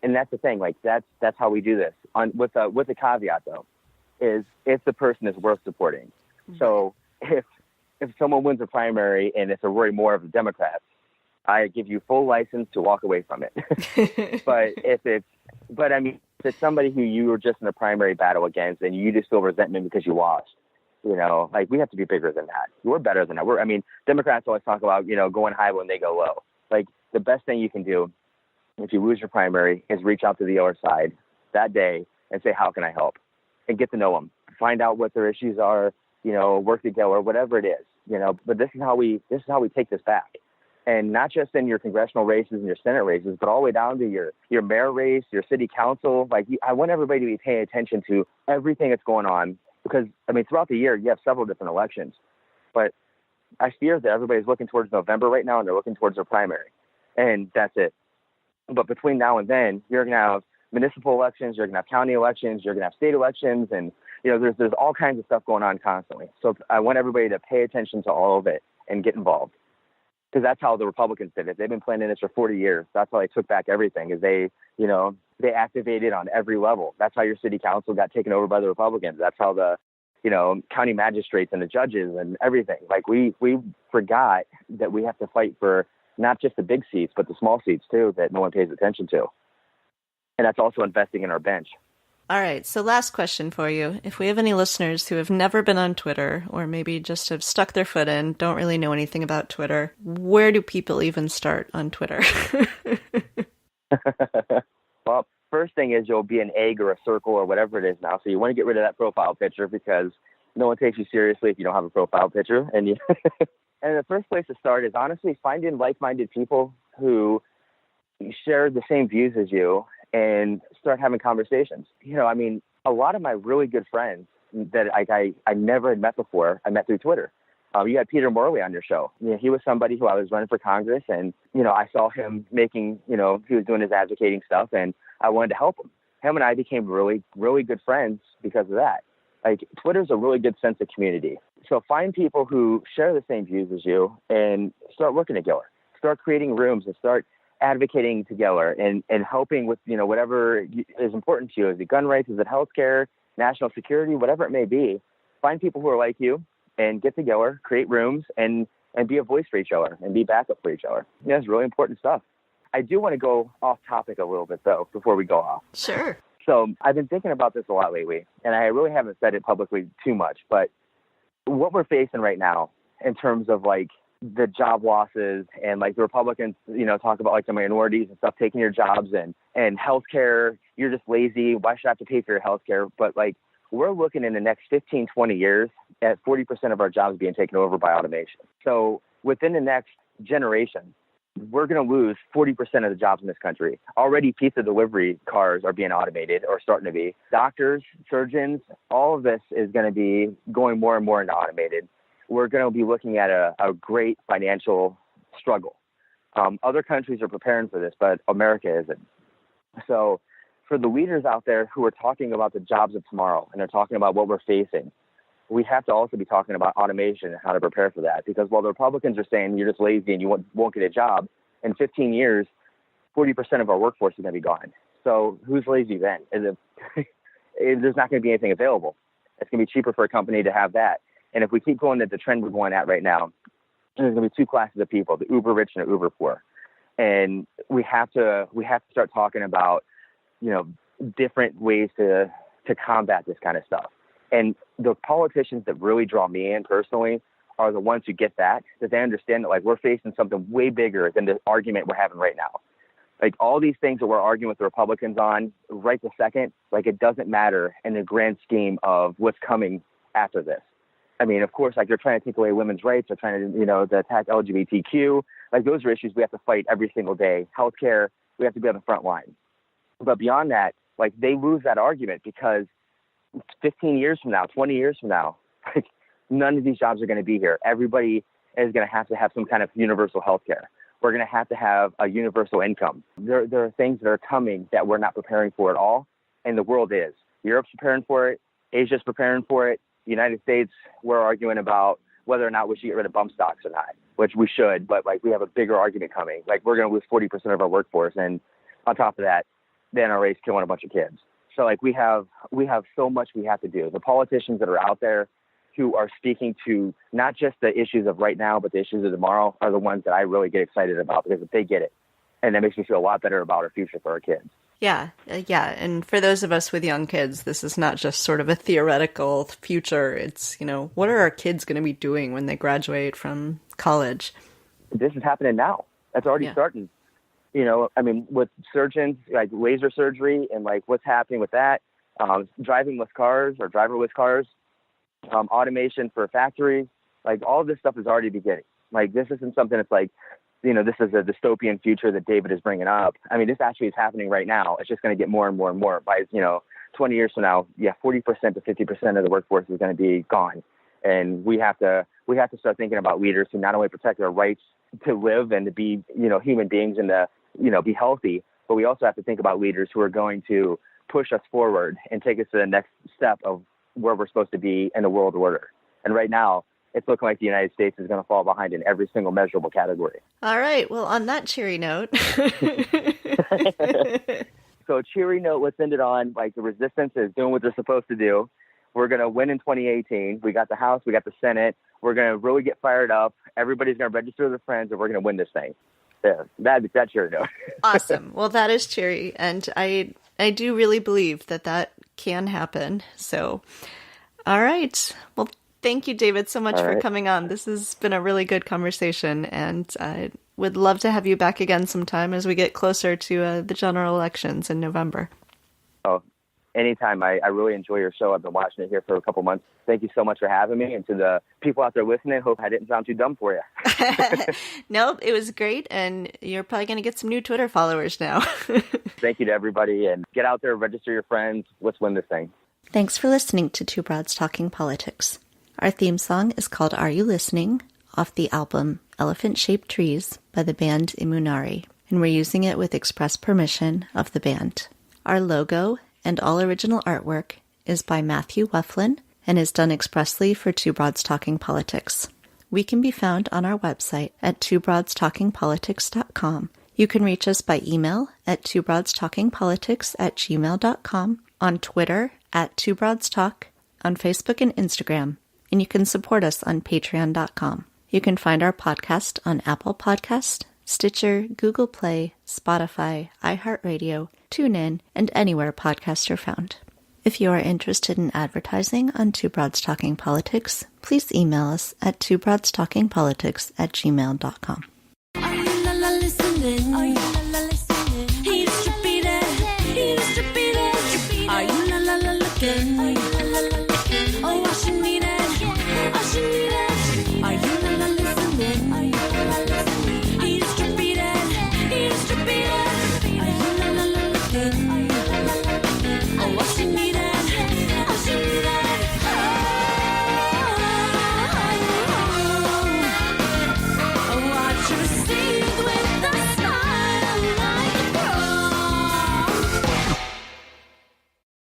And that's the thing. Like that's how we do this. With the caveat though, is if the person is worth supporting. So if someone wins a primary and it's a Roy Moore of the Democrats, I give you full license to walk away from it. But I mean, if it's somebody who you were just in a primary battle against and you just feel resentment because you lost, like we have to be bigger than that. We're better than that. Democrats always talk about, going high when they go low. Like the best thing you can do if you lose your primary is reach out to the other side that day and say, how can I help? And get to know them, find out what their issues are, work together, whatever it is, but this is how we take this back. And not just in your congressional races and your Senate races, but all the way down to your mayor race, your city council. Like I want everybody to be paying attention to everything that's going on because, throughout the year, you have several different elections. But I fear that everybody's looking towards November right now and they're looking towards their primary. And that's it. But between now and then, you're going to have municipal elections, you're going to have county elections, you're going to have state elections, and there's all kinds of stuff going on constantly. So I want everybody to pay attention to all of it and get involved, because that's how the Republicans did it. They've been planning this for 40 years. That's how they took back everything. Is they activated on every level. That's how your city council got taken over by the Republicans. That's how the county magistrates and the judges and everything. Like we forgot that we have to fight for not just the big seats, but the small seats too, that no one pays attention to. And that's also investing in our bench. All right. So last question for you. If we have any listeners who have never been on Twitter or maybe just have stuck their foot in, don't really know anything about Twitter, where do people even start on Twitter? Well, first thing is you'll be an egg or a circle or whatever it is now. So you want to get rid of that profile picture because no one takes you seriously if you don't have a profile picture. And and the first place to start is honestly finding like-minded people who share the same views as you and start having conversations. A lot of my really good friends that I never had met before, I met through Twitter. You had Peter Morley on your show. He was somebody who I was running for Congress, and, I saw him making, he was doing his advocating stuff, and I wanted to help him. Him and I became really, really good friends because of that. Like, Twitter's a really good sense of community. So find people who share the same views as you and start working together. Start creating rooms and start advocating together and helping with, whatever is important to you. Is it gun rights? Is it healthcare, national security, whatever it may be? Find people who are like you and get together, create rooms and be a voice for each other and be backup for each other. It's really important stuff. I do want to go off topic a little bit though, before we go off. Sure. So I've been thinking about this a lot lately, and I really haven't said it publicly too much, but what we're facing right now in terms of like the job losses and like the Republicans, talk about like the minorities and stuff taking your jobs and healthcare, you're just lazy. Why should I have to pay for your healthcare? But like we're looking in the next 15, 20 years at 40% of our jobs being taken over by automation. So within the next generation, we're going to lose 40% of the jobs in this country. Already pizza delivery cars are being automated or starting to be. Doctors, surgeons, all of this is going to be going more and more into automated. We're going to be looking at a great financial struggle. Other countries are preparing for this, but America isn't. So for the leaders out there who are talking about the jobs of tomorrow and they're talking about what we're facing, we have to also be talking about automation and how to prepare for that. Because while the Republicans are saying you're just lazy and you won't get a job, in 15 years, 40% of our workforce is going to be gone. So who's lazy then? There's not going to be anything available. It's going to be cheaper for a company to have that. And if we keep going at the trend we're going at right now, there's going to be two classes of people, the uber rich and the uber poor. And we have to start talking about, different ways to combat this kind of stuff. And the politicians that really draw me in personally are the ones who get that they understand that like we're facing something way bigger than the argument we're having right now. Like all these things that we're arguing with the Republicans on right this second, like it doesn't matter in the grand scheme of what's coming after this. Of course, like they're trying to take away women's rights. They're trying to, to attack LGBTQ. Like those are issues we have to fight every single day. Healthcare, we have to be on the front line. But beyond that, like they lose that argument because 15 years from now, 20 years from now, like none of these jobs are going to be here. Everybody is going to have some kind of universal health care. We're going to have a universal income. There are things that are coming that we're not preparing for at all, and the world is. Europe's preparing for it. Asia's preparing for it. The United States, we're arguing about whether or not we should get rid of bump stocks or not, which we should, but like we have a bigger argument coming. Like we're going to lose 40% of our workforce. And on top of that, the NRA is killing a bunch of kids. So like we have so much we have to do. The politicians that are out there who are speaking to not just the issues of right now, but the issues of tomorrow are the ones that I really get excited about, because if they get it, and that makes me feel a lot better about our future for our kids. Yeah. And for those of us with young kids, this is not just sort of a theoretical future. It's, what are our kids going to be doing when they graduate from college? This is happening now. That's already starting. With surgeons, like laser surgery and like what's happening with that, driverless cars, automation for factories, like all of this stuff is already beginning. Like this isn't something that's like, this is a dystopian future that David is bringing up. I mean, this actually is happening right now. It's just going to get more and more and more. By, 20 years from now, 40% to 50% of the workforce is going to be gone. And we have to start thinking about leaders who not only protect our rights to live and to be, human beings and to, be healthy, but we also have to think about leaders who are going to push us forward and take us to the next step of where we're supposed to be in the world order. And right now, it's looking like the United States is going to fall behind in every single measurable category. All right. Well, on that cheery note. So a cheery note, let's end it on, like, the resistance is doing what they're supposed to do. We're going to win in 2018. We got the House. We got the Senate. We're going to really get fired up. Everybody's going to register their friends, and we're going to win this thing. Yeah, that's cheery note. Awesome. Well, that is cheery. And I do really believe that can happen. So, all right. Well, thank you, David, so much for coming on. This has been a really good conversation, and I would love to have you back again sometime as we get closer to the general elections in November. Oh, anytime. I really enjoy your show. I've been watching it here for a couple months. Thank you so much for having me, and to the people out there listening, hope I didn't sound too dumb for you. Nope, it was great, and you're probably going to get some new Twitter followers now. Thank you to everybody, and get out there, register your friends. Let's win this thing. Thanks for listening to Two Broads Talking Politics. Our theme song is called Are You Listening? Off the album Elephant Shaped Trees by the band Imunari, and we're using it with express permission of the band. Our logo and all original artwork is by Matthew Weflin and is done expressly for Two Broads Talking Politics. We can be found on our website at twobroadstalkingpolitics.com. You can reach us by email at twobroadstalkingpolitics@gmail.com, on Twitter at twobroadstalk, on Facebook and Instagram, and you can support us on patreon.com. You can find our podcast on Apple Podcast, Stitcher, Google Play, Spotify, iHeartRadio, TuneIn, and anywhere podcasts are found. If you are interested in advertising on Two Broads Talking Politics, please email us at twobroadstalkingpolitics@gmail.com. Are you listening?